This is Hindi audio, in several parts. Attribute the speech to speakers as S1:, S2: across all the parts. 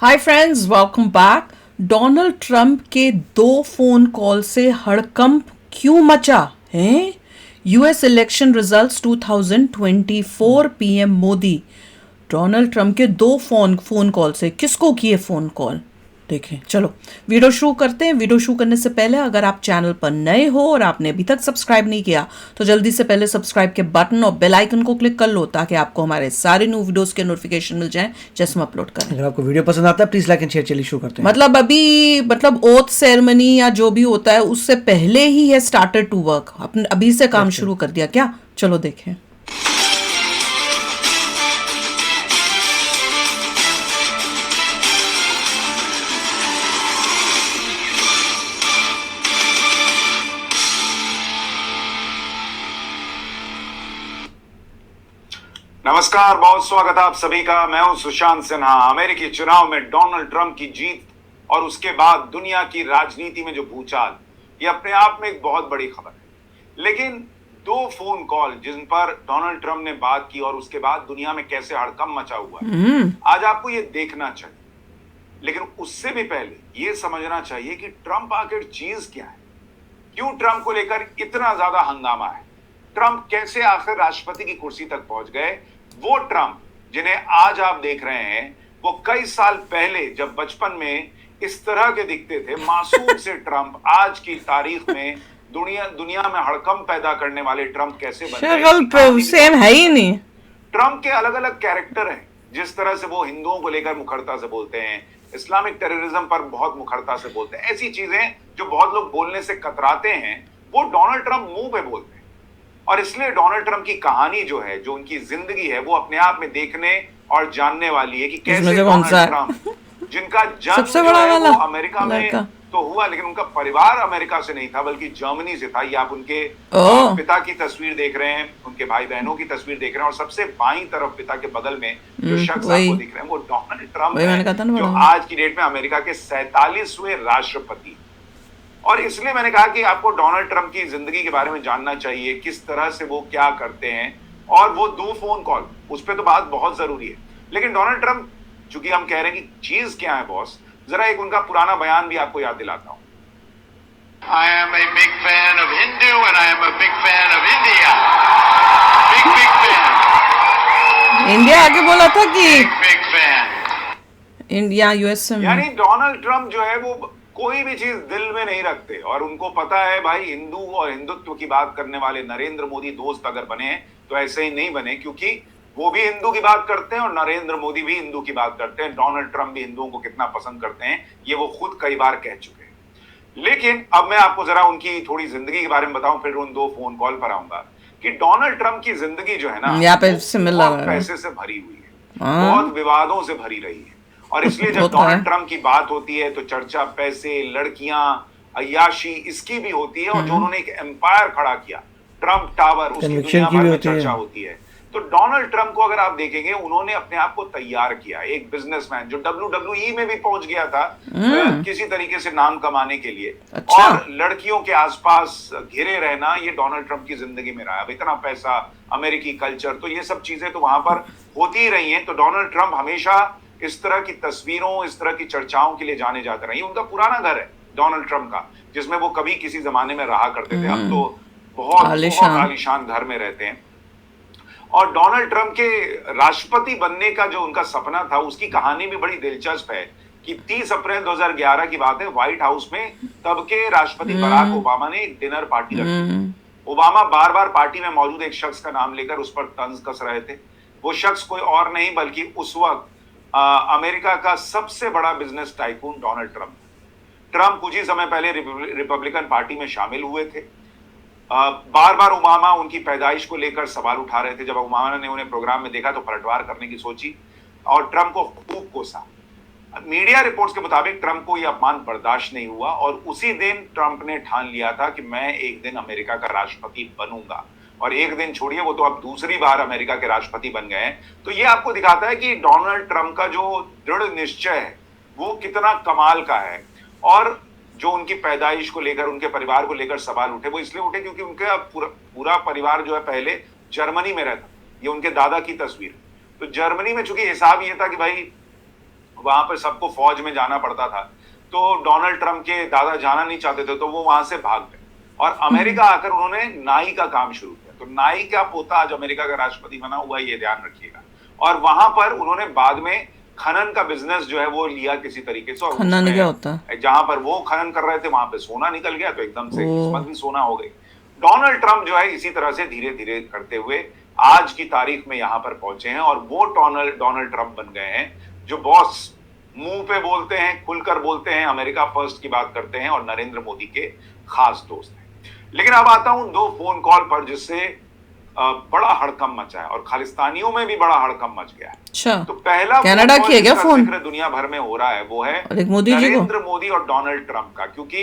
S1: Hi friends, welcome back. Donald Trump के 2 फोन कॉल से हड़कंप क्यों मचा है? US election results 2024 PM Modi. Donald Trump के 2 फोन कॉल से किसको किए फोन कॉल, देखें। चलो वीडियो शुरू करते हैं। वीडियो शुरू करने से पहले अगर आप चैनल पर नए हो और आपने अभी तक सब्सक्राइब नहीं किया तो जल्दी से पहले सब्सक्राइब के बटन और बेल आइकन को क्लिक कर लो ताकि आपको हमारे सारे न्यू वीडियोस के नोटिफिकेशन मिल जाएं जैसे हम अपलोड करें।
S2: अगर आपको वीडियो पसंद आता है प्लीज लाइक एंड शेयर। चलिए शुरू करते हैं।
S1: मतलब ओथ सेरेमनी या जो भी होता है उससे पहले ही है स्टार्टेड टू वर्क। अपने अभी से काम शुरू कर दिया क्या? चलो देखें।
S3: नमस्कार, बहुत स्वागत है आप सभी का। मैं हूं सुशांत सिन्हा। अमेरिकी चुनाव में डोनाल्ड ट्रंप की जीत और उसके बाद दुनिया की राजनीति में जो भूचाल, ये अपने आप में एक बहुत बड़ी खबर है। लेकिन 2 फोन कॉल जिन पर डोनाल्ड ट्रंप ने बात की और उसके बाद दुनिया में कैसे हड़कंप मचा हुआ है, आज आपको ये देखना चाहिए। लेकिन उससे भी पहले ये समझना चाहिए कि ट्रंप आखिर चीज क्या है, क्यों ट्रंप को लेकर इतना ज्यादा हंगामा है, ट्रंप कैसे आखिर राष्ट्रपति की कुर्सी तक पहुंच गए। वो ट्रंप जिन्हें आज आप देख रहे हैं, वो कई साल पहले जब बचपन में इस तरह के दिखते थे, मासूम से ट्रंप आज की तारीख में दुनिया में हड़कंप पैदा करने वाले ट्रंप कैसे बन गए।
S1: सेम है ही नहीं।
S3: ट्रंप के अलग अलग कैरेक्टर हैं। जिस तरह से वो हिंदुओं को लेकर मुखरता से बोलते हैं, इस्लामिक टेररिज्म पर बहुत मुखरता से बोलते हैं, ऐसी चीजें जो बहुत लोग बोलने से कतराते हैं, वो डोनाल्ड ट्रंप मुंह पे बोलते हैं। और इसलिए डोनाल्ड ट्रंप की कहानी जो है, जो उनकी जिंदगी है, वो अपने आप में देखने और जानने वाली है कि कैसे डोनाल्ड ट्रंप, जिनका जन्म
S1: सबसे
S3: जो
S1: बड़ा
S3: है
S1: वाला
S3: वो अमेरिका में तो हुआ, लेकिन उनका परिवार अमेरिका से नहीं था बल्कि जर्मनी से था। ये आप उनके पिता की तस्वीर देख रहे हैं, उनके भाई बहनों की तस्वीर देख रहे हैं, और सबसे बाईं तरफ पिता के बगल में जो शख्स आपको दिख रहे हैं वो डोनाल्ड ट्रंप है, जो आज की डेट में अमेरिका के 47वें राष्ट्रपति। और इसलिए मैंने कहा कि आपको डोनाल्ड ट्रंप की जिंदगी के बारे में जानना चाहिए, किस तरह से वो क्या करते हैं, और वो 2 फोन कॉल, उस पर तो बात बहुत जरूरी है। लेकिन डोनाल्ड ट्रंप, चूंकि हम कह रहे हैं कि चीज क्या है बॉस, जरा एक उनका पुराना बयान भी आपको याद दिलाता हूं।
S4: I am a big fan of Hindu and I am a big fan of India. Big fan.
S1: India आगे बोला था कि
S4: Big fan.
S1: इंडिया यूएस में।
S3: यानी डोनाल्ड ट्रंप जो है वो कोई भी चीज दिल में नहीं रखते, और उनको पता है भाई, हिंदू और हिंदुत्व की बात करने वाले नरेंद्र मोदी दोस्त अगर बने हैं तो ऐसे ही नहीं बने, क्योंकि वो भी हिंदू की बात करते हैं और नरेंद्र मोदी भी हिंदू की बात करते हैं। डोनाल्ड ट्रंप भी हिंदुओं को कितना पसंद करते हैं ये वो खुद कई बार कह चुके हैं। लेकिन अब मैं आपको जरा उनकी थोड़ी जिंदगी के बारे में बताऊं, फिर उन 2 फोन कॉल पर आऊंगा कि डोनाल्ड ट्रंप की जिंदगी जो है ना,
S1: यहाँ पे
S3: बहुत पैसे से भरी हुई है, बहुत विवादों से भरी रही है। और इसलिए जब डोनाल्ड ट्रंप की बात होती है तो चर्चा पैसे, लड़कियां, अय्याशी, इसकी भी होती है। और जो उन्होंने एक एम्पायर खड़ा किया, ट्रंप टावर, उसकी दुनिया भर में चर्चा होती है। तो डोनाल्ड ट्रंप को अगर आप देखेंगे, उन्होंने अपने आप को तैयार किया, एक बिजनेसमैन जो WWE में भी पहुंच गया था किसी तरीके से नाम कमाने के लिए।
S1: अच्छा।
S3: और लड़कियों के आसपास घिरे रहना, ये डोनाल्ड ट्रंप की जिंदगी में रहा। अब इतना पैसा, अमेरिकी कल्चर, तो ये सब चीजें तो वहां पर होती ही रही हैं। तो डोनाल्ड ट्रंप हमेशा इस तरह की तस्वीरों, इस तरह की चर्चाओं के लिए जाने जाते रहे। उनका पुराना घर है डोनाल्ड ट्रंप का, जिसमें वो कभी किसी जमाने में रहा करते थे। अब तो बहुत आलीशान घर में रहते हैं। और डोनाल्ड ट्रंप के राष्ट्रपति बनने का जो उनका सपना था, उसकी कहानी भी बड़ी दिलचस्प है कि 30 अप्रैल 2011 की बात है, व्हाइट हाउस में तब के राष्ट्रपति बराक ओबामा ने एक डिनर पार्टी रखी। ओबामा बार बार पार्टी में मौजूद एक शख्स का नाम लेकर उस पर तंज कस रहे थे। वो शख्स कोई और नहीं बल्कि उस वक्त अमेरिका का सबसे बड़ा बिजनेस टाइकून डोनाल्ड ट्रंप कुछ ही समय पहले रिपब्लिकन पार्टी में शामिल हुए थे। बार बार ओबामा उनकी पैदाइश को लेकर सवाल उठा रहे थे। जब ओबामा ने उन्हें प्रोग्राम में देखा तो पलटवार करने की सोची और ट्रंप को खूब कोसा। मीडिया रिपोर्ट्स के मुताबिक ट्रंप को यह अपमान बर्दाश्त नहीं हुआ और उसी दिन ट्रंप ने ठान लिया था कि मैं एक दिन अमेरिका का राष्ट्रपति बनूंगा। और एक दिन छोड़िए, वो तो अब दूसरी बार अमेरिका के राष्ट्रपति बन गए हैं। तो ये आपको दिखाता है कि डोनाल्ड ट्रंप का जो दृढ़ निश्चय है वो कितना कमाल का है। और जो उनकी पैदाइश को लेकर, उनके परिवार को लेकर सवाल उठे, वो इसलिए उठे क्योंकि उनका पूरा परिवार जो है पहले जर्मनी में रहता। ये उनके दादा की तस्वीर। तो जर्मनी में चूंकि हिसाब ये था कि भाई वहां पर सबको फौज में जाना पड़ता था, तो डोनाल्ड ट्रंप के दादा जाना नहीं चाहते थे, तो वो वहां से भाग गए और अमेरिका आकर उन्होंने नाई का काम शुरू किया। तो नाई का पोता आज अमेरिका का राष्ट्रपति बना हुआ है, ये ध्यान रखिएगा। और वहां पर उन्होंने बाद में खनन का बिजनेस जो है वो लिया किसी तरीके से, और
S1: खनन क्या होता है?
S3: जहां पर वो खनन कर रहे थे वहां पे सोना निकल गया, तो एकदम से किस्मत भी सोना हो गई। डोनाल्ड ट्रंप जो है इसी तरह से धीरे धीरे करते हुए आज की तारीख में यहां पर पहुंचे हैं और वो डोनाल्ड ट्रंप बन गए हैं जो बॉस मुंह पे बोलते हैं, खुलकर बोलते हैं, अमेरिका फर्स्ट की बात करते हैं और नरेंद्र मोदी के खास दोस्त हैं। लेकिन अब आता हूं 2 फोन कॉल पर जिससे बड़ा हड़कंप मचा है और खालिस्तानियों में भी बड़ा हड़कंप मच गया है।
S1: अच्छा,
S3: तो पहला
S1: कनाडा की है क्या फोन?
S3: दुनिया भर में हो रहा है वो है
S1: मोदी जी को,
S3: नरेंद्र मोदी और डोनाल्ड ट्रंप का, क्योंकि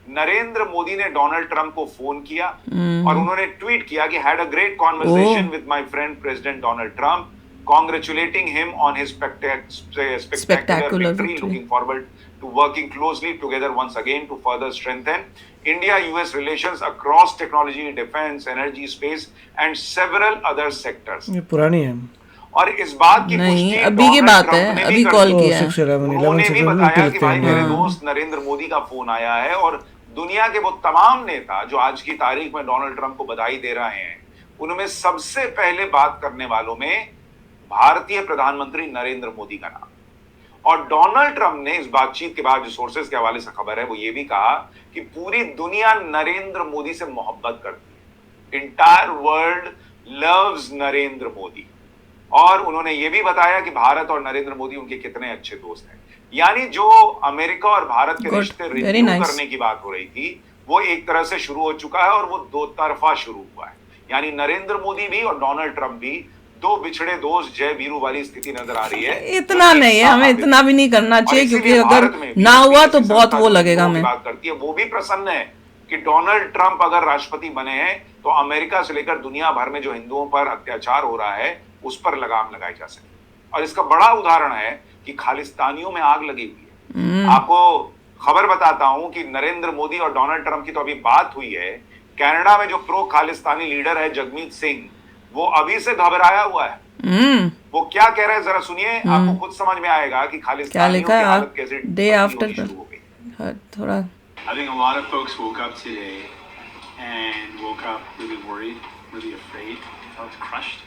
S3: नरेंद्र मोदी ने डोनाल्ड ट्रंप को फोन किया और उन्होंने ट्वीट किया कि had a great conversation with my friend president Donald Trump, congratulating him on his spectacular victory, looking forward to working closely together once again to further strengthen India-US relations across technology, defense, energy, space and several other sectors.
S2: ये पुरानी है
S3: और इस बात की
S1: नहीं, अभी की बात है, अभी कॉल किया है।
S3: उन्होंने भी बताया कि भाई मेरे दोस्त नरेंद्र मोदी का फोन आया है और दुनिया के वो तमाम नेता जो आज की तारीख में डोनाल्ड ट्रंप को बधाई दे रहे हैं, उनमें सबसे पहले बात करने वालों में भारतीय प्रधानमंत्री नरेंद्र मोदी का नाम। और डोनाल्ड ट्रंप ने इस बातचीत के बाद जो सोर्सेस के हवाले से खबर है वो ये भी कहा कि पूरी दुनिया नरेंद्र मोदी से मोहब्बत करती है, entire world loves Narendra Modi. और उन्होंने ये भी बताया कि भारत और नरेंद्र मोदी उनके कितने अच्छे दोस्त हैं। यानी जो अमेरिका और भारत के रिश्ते रिन्यू करने की बात हो रही थी वो एक तरह से शुरू हो चुका है और वो दो तरफा शुरू हुआ है। यानी नरेंद्र मोदी भी और डोनाल्ड ट्रंप भी दो बिछड़े दोस्त जय वीरू वाली स्थिति नजर आ रही है।
S1: इतना नहीं है, हमें इतना भी नहीं करना चाहिए क्योंकि अगर ना हुआ तो बहुत वो लगेगा। हमें
S3: बात करती है, वो भी प्रसन्न है कि डोनाल्ड ट्रंप अगर राष्ट्रपति बने हैं तो अमेरिका से लेकर दुनिया भर में जो हिंदुओं पर अत्याचार हो रहा है उस पर लगाम लगाई जा सके। और इसका बड़ा उदाहरण है कि खालिस्तानियों में आग लगी हुई है। आपको खबर बताता हूं कि नरेंद्र मोदी और डोनाल्ड ट्रंप की तो अभी बात हुई है, कनाडा में जो प्रो खालिस्तानी लीडर है जगमीत सिंह, वो अभी से घबराया हुआ है। वो क्या कह रहे हैं जरा सुनिए, आपको खुद समझ में आएगा कि खालिस्तानियों की हालत कैसे
S1: डे आफ्टर
S3: शुरू हो गई।
S1: थोड़ा
S5: I think a lot of folks woke up today and woke up really worried, really afraid, felt crushed.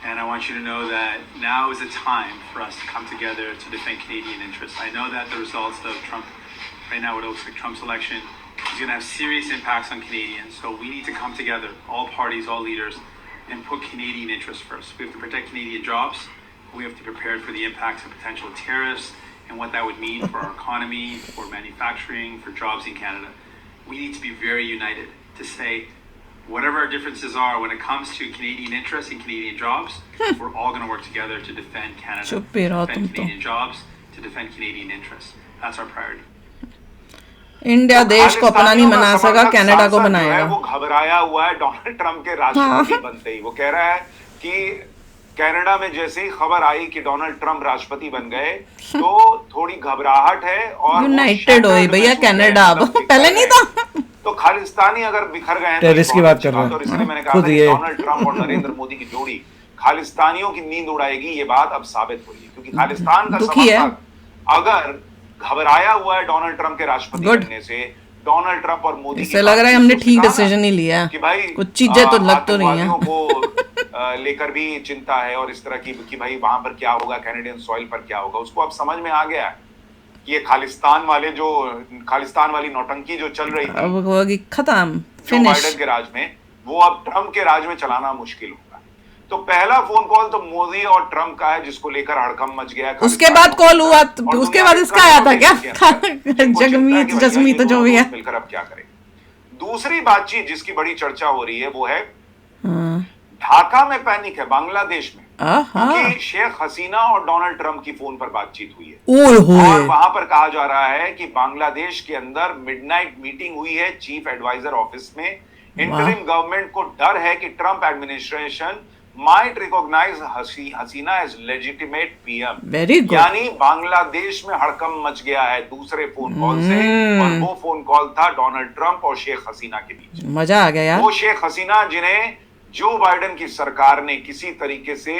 S5: And I want you to know that now is the time for us to come together to defend Canadian interests. I know that the results of Trump, right now it looks like Trump's election, is going to have serious impacts on Canadians. So we need to come together, all parties, all leaders, and put Canadian interests first. We have to protect Canadian jobs. We have to be prepared for the impacts of potential tariffs and what that would mean for our economy, for manufacturing, for jobs in Canada. We need to be very united to say, whatever our differences are when it comes to Canadian interests and Canadian jobs, we're all going to work together to defend Canada, defend Canadian jobs, to defend Canadian interests. That's our priority.
S1: India देश को अपना नहीं बना सका, कनाडा को बनाएगा।
S3: वो घबराया हुआ है डोनाल्ड ट्रंप के राष्ट्रपति बनते ही। वो कह रहा है कि कनाडा में जैसे ही खबर आई कि डोनाल्ड ट्रंप राष्ट्रपति बन गए तो थोड़ी घबराहट है और
S1: यूनाइटेड हो भैया कनाडा, अब पहले नहीं था।
S3: तो खालिस्तानी अगर बिखर गए हैं
S2: टेररिस्ट की बात कर रहा
S3: हूं, इसलिए मैंने कहा कि डोनाल्ड ट्रंप और नरेंद्र मोदी की जोड़ी खालिस्तानियों की नींद उड़ाएगी। ये बात अब साबित हुई है क्योंकि खालिस्तान का समर्थक अगर घबराया हुआ है डोनाल्ड ट्रंप के राष्ट्रपति बनने से, डोनाल्ड ट्रंप और मोदी
S1: इससे लग रहा है हमने ठीक डिसीजन ही लिया
S3: कि भाई
S1: कुछ चीजें तो लग तो रही हैं
S3: को लेकर भी चिंता है और इस तरह की कि भाई वहां पर क्या होगा, कैनेडियन सॉइल पर क्या होगा। उसको अब समझ में आ गया है कि ये खालिस्तान वाली नौटंकी जो चल रही थी
S1: अब होगी खत्म,
S3: जो बाइडेन के राज में, वो अब ट्रंप के राज में चलाना मुश्किल होगा। तो पहला फोन कॉल तो मोदी और ट्रंप का है जिसको लेकर हड़कंप मच गया।
S1: उसके बाद कॉल हुआ, उसके बाद इसका आया था क्या जगमीत जो भी है।
S3: मिलकर अब क्या करें। दूसरी बातचीत जिसकी बड़ी चर्चा हो रही है वो है ढाका में पैनिक है, बांग्लादेश में, क्योंकि शेख हसीना और डोनाल्ड ट्रंप की फोन पर बातचीत हुई है और वहां पर कहा जा रहा है कि बांग्लादेश के अंदर मिडनाइट मीटिंग हुई है चीफ एडवाइजर ऑफिस में। इंटरिम गवर्नमेंट को डर है कि ट्रंप एडमिनिस्ट्रेशन might recognize हसीना as legitimate PM। यानी बांग्लादेश में हड़कंप मच गया है दूसरे फोन कॉल से और वो फोन कॉल था डोनाल्ड ट्रंप और शेख हसीना के बीच।
S1: मजा आ गया यार।
S3: वो शेख हसीना जिन्हें जो बाइडेन की सरकार ने किसी तरीके से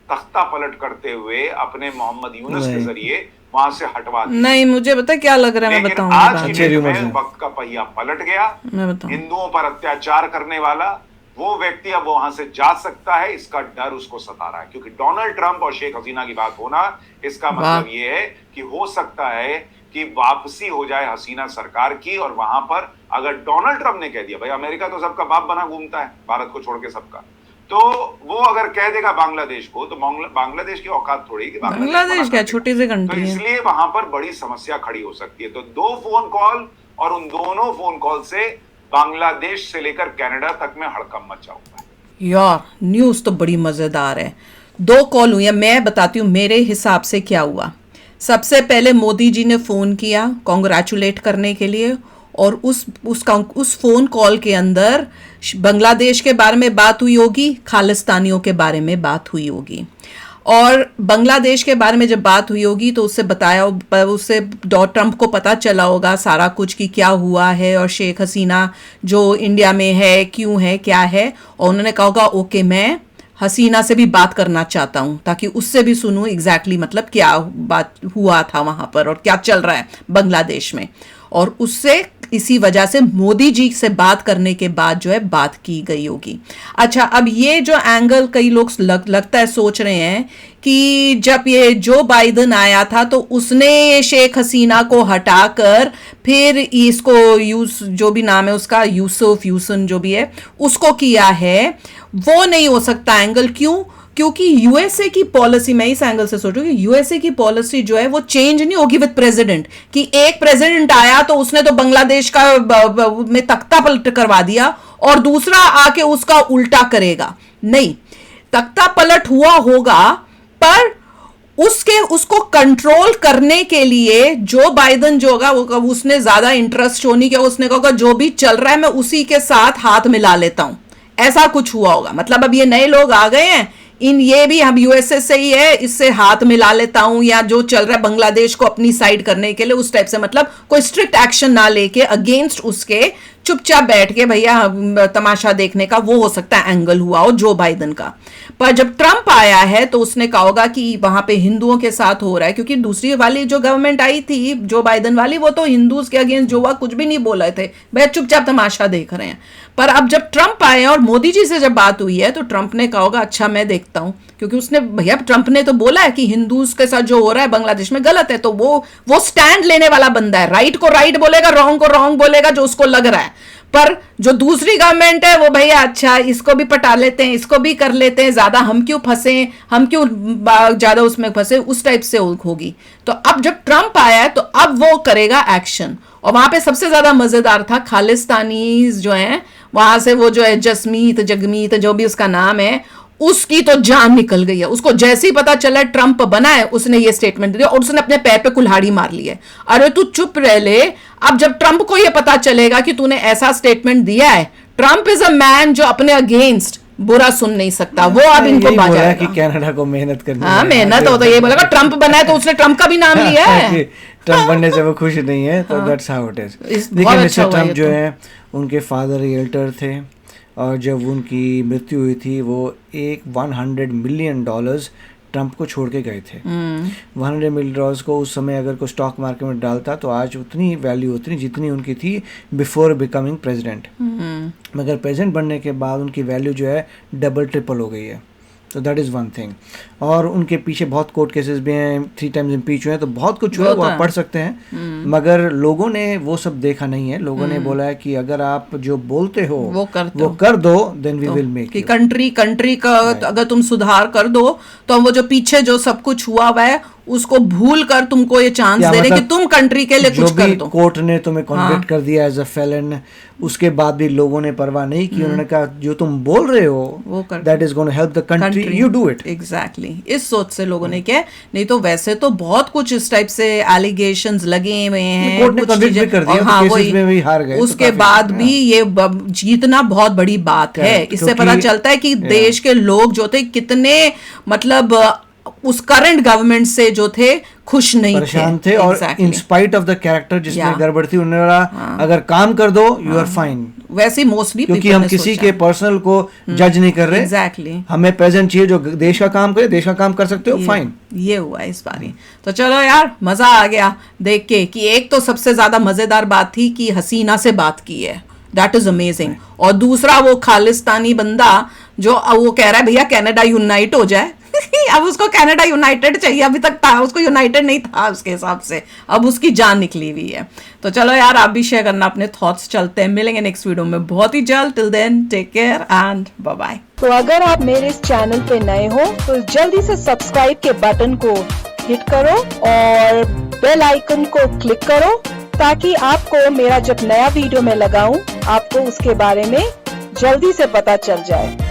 S3: तख्ता पलट करते हुए अपने मोहम्मद यूनुस के जरिए वहां से हटवा दिया।
S1: नहीं, मुझे पता क्या लग रहा है, मैं
S3: लेकिन
S1: बताऊंगी
S3: आज
S1: बाद
S3: की
S1: में।
S3: डेट में वक्त का पहिया पलट गया।
S1: मैं बताऊं।
S3: हिंदुओं पर अत्याचार करने वाला वो व्यक्ति अब वहां से जा सकता है, इसका डर उसको सता रहा है, क्योंकि डोनाल्ड ट्रंप और शेख हसीना की बात होना, इसका मतलब ये है कि हो सकता है कि वापसी हो जाए हसीना सरकार की, और वहां पर अगर डोनाल्ड ट्रंप ने कह दिया भाई अमेरिका तो सबका बाप बना घूमता है, भारत को छोड़ के सबका, तो वो अगर कह देगा बांग्लादेश को, तो बांग्लादेश की औकात थोड़ी कि
S1: बांग्लादेश क्या छोटी सी
S3: तो
S1: कंट्री है।
S3: इसलिए वहां पर बड़ी समस्या खड़ी हो सकती है। तो 2 फोन कॉल, और उन दोनों फोन कॉल से बांग्लादेश से लेकर कनाडा तक में हड़कंप मचा हुआ है।
S1: यार न्यूज़ तो बड़ी मज़ेदार है। 2 कॉल हुई है, मैं बताती हूँ मेरे हिसाब से क्या हुआ। सबसे पहले मोदी जी ने फ़ोन किया कॉन्ग्रेचुलेट करने के लिए, और उस फ़ोन कॉल के अंदर बांग्लादेश के बारे में बात हुई होगी, खालिस्तानियों के बारे में बात हुई होगी, और बांग्लादेश के बारे में जब बात हुई होगी तो उससे बताया, उससे ट्रंप को पता चला होगा सारा कुछ कि क्या हुआ है, और शेख हसीना जो इंडिया में है क्यों है क्या है, और उन्होंने कहा होगा ओके मैं हसीना से भी बात करना चाहता हूँ ताकि उससे भी सुनूं एग्जैक्टली मतलब क्या बात हुआ था वहां पर और क्या चल रहा है बांग्लादेश में, और उससे इसी वजह से मोदी जी से बात करने के बाद जो है बात की गई होगी। अच्छा, अब ये जो एंगल कई लोग लगता है सोच रहे हैं कि जब ये जो बाइडन आया था तो उसने शेख हसीना को हटाकर फिर इसको जो भी नाम है उसका यूसन जो भी है उसको किया है, वो नहीं हो सकता एंगल। क्यों? क्योंकि यूएसए की पॉलिसी, मैं इस एंगल से सोचूं कि यूएसए की पॉलिसी जो है वो चेंज नहीं होगी विद प्रेसिडेंट, कि एक प्रेसिडेंट आया तो उसने तो बांग्लादेश का में तख्ता पलट करवा दिया और दूसरा आके उसका उल्टा करेगा। नहीं, तख्ता पलट हुआ होगा, पर उसको कंट्रोल करने के लिए जो बाइडन जो होगा वो उसने ज्यादा इंटरेस्ट शो नहीं किया, उसने कहा जो भी चल रहा है मैं उसी के साथ हाथ मिला लेता हूं, ऐसा कुछ हुआ होगा। मतलब अब ये नए लोग आ गए हैं, ये भी हम यूएसए से ही है, इससे हाथ मिला लेता हूं, या जो चल रहा है बांग्लादेश को अपनी साइड करने के लिए उस टाइप से, मतलब कोई स्ट्रिक्ट एक्शन ना लेके अगेंस्ट उसके चुपचाप बैठ के भैया तमाशा देखने का, वो हो सकता है एंगल हुआ हो जो बाइडन का। पर जब ट्रंप आया है तो उसने कहा होगा कि वहां पे हिंदुओं के साथ हो रहा है, क्योंकि दूसरी वाली जो गवर्नमेंट आई थी जो बाइडन वाली, वो तो हिंदूज के अगेंस्ट जो हुआ कुछ भी नहीं बोल रहे थे, भैया चुपचाप तमाशा देख रहे हैं। पर अब जब ट्रंप आए और मोदी जी से जब बात हुई है तो ट्रंप ने कहा होगा अच्छा मैं देखता हूं, क्योंकि उसने भैया ट्रंप ने तो बोला है कि हिंदूज के साथ जो हो रहा है बांग्लादेश में गलत है, तो वो स्टैंड लेने वाला बंदा है, राइट को राइट बोलेगा, रॉन्ग को रॉन्ग बोलेगा जो उसको लग रहा है। पर जो दूसरी गवर्नमेंट है वो भैया अच्छा इसको भी पटा लेते हैं, इसको भी कर लेते हैं, ज्यादा हम क्यों फंसे, हम क्यों ज्यादा उसमें फंसे, उस टाइप से होगी। तो अब जब ट्रंप आया है तो अब वो करेगा एक्शन, और वहां पे सबसे ज्यादा मजेदार था खालिस्तानी जो है वहां से वो जो है जगमीत जो भी उसका नाम है, उसकी तो जान निकल गई है। उसको जैसे ही पता चला ट्रंप बना है उसने ये स्टेटमेंट दिया और उसने अपने पैर पे कुल्हाड़ी मार ली है, अरे तू चुप रह ले। अब जब ट्रंप को ये पता चलेगा कि तूने ऐसा स्टेटमेंट दिया है, ट्रंप इज अ मैन जो अपने अगेंस्ट बुरा सुन नहीं सकता, वो अब इनको बाजा
S2: कि कनाडा को मेहनत करनी
S1: हाँ मेहनत हो, तो ये बोलेगा ट्रंप बना है तो उसने ट्रंप का भी नाम लिया है।
S2: ट्रंप बनने से वो खुश नहीं है, तो दैट्स हाउ इट इज। देखिए मिस्टर ट्रंप जो है उनके फादर रियल्टर थे, और जब उनकी मृत्यु हुई थी वो 100 मिलियन डॉलर्स ट्रंप को छोड़ के गए थे। 100 मिलियन डॉलर्स को उस समय अगर कोई स्टॉक मार्केट में डालता तो आज उतनी वैल्यू होती जितनी उनकी थी बिफोर बिकमिंग प्रेसिडेंट। मगर प्रेसिडेंट बनने के बाद उनकी वैल्यू जो है डबल ट्रिपल हो गई है। तो दैट इज़ वन थिंग। और उनके पीछे बहुत कोर्ट केसेस भी हैं, 3 टाइम्स इम्पीच हुए हैं, तो बहुत कुछ हुआ, वो आप पढ़ सकते हैं। मगर लोगों ने वो सब देखा नहीं है। लोगों ने बोला है कि अगर आप जो बोलते हो वो कर दो देन वी विल मेक
S1: कि कंट्री का अगर तुम सुधार कर दो तो वो जो पीछे जो सब कुछ हुआ है उसको भूल कर तुमको ये चांस दे रहे कि तुम कंट्री के लिए कुछ कर दो।
S2: कोर्ट ने तुम्हें कन्विक्ट कर दिया एज अ फेलन, उसके बाद भी लोगों ने परवाह नहीं की। उन्होंने कहा जो तुम बोल रहे हो that is going to help the country, you do it.
S1: Exactly, इस सोच से लोगों ने किया। नहीं तो वैसे तो बहुत कुछ इस टाइप से एलिगेशंस लगे हुए हैं,
S2: कोर्ट ने कन्विक्ट भी कर दिया,
S1: हाँ
S2: केसेस में भी हार गए।
S1: उसके बाद भी ये जीतना बहुत बड़ी बात है। इससे पता चलता है कि देश के लोग जो थे कितने मतलब उस करंट गवर्नमेंट से जो थे खुश नहीं थे,
S2: परेशान थे। और
S1: Exactly.
S2: In spite of the character जिसमें
S1: Yeah.
S2: गड़बड़ थी, उन्होंने बोला अगर काम कर दो यू आर फाइन,
S1: वैसे मोस्टली
S2: क्योंकि हम किसी के पर्सनल को जज नहीं कर रहे।
S1: एग्जैक्टली
S2: हमें प्रेजेंट चाहिए जो देश का काम करे, देश का काम कर सकते हो, फाइन।
S1: ये हुआ इस बारी। तो चलो यार, मजा आ गया देख के कि एक तो सबसे ज्यादा मजेदार बात थी कि हसीना से बात की है, दैट इज अमेजिंग। और दूसरा वो खालिस्तानी बंदा जो वो कह रहा है भैया कनाडा यूनाइट हो जाए अब उसको कनाडा यूनाइटेड चाहिए, अभी तक था उसको यूनाइटेड नहीं था उसके हिसाब से, अब उसकी जान निकली हुई है। तो चलो यार, आप भी शेयर करना अपने थॉट्स। चलते हैं, मिलेंगे नेक्स्ट वीडियो में बहुत ही जल्द। Till then take care and bye bye.
S6: तो अगर आप मेरे इस चैनल पे नए हो तो जल्दी से सब्सक्राइब के बटन को हिट करो और बेल आइकन को क्लिक करो, ताकि आपको मेरा जब नया वीडियो मैं लगाऊं आपको उसके बारे में जल्दी से पता चल जाए।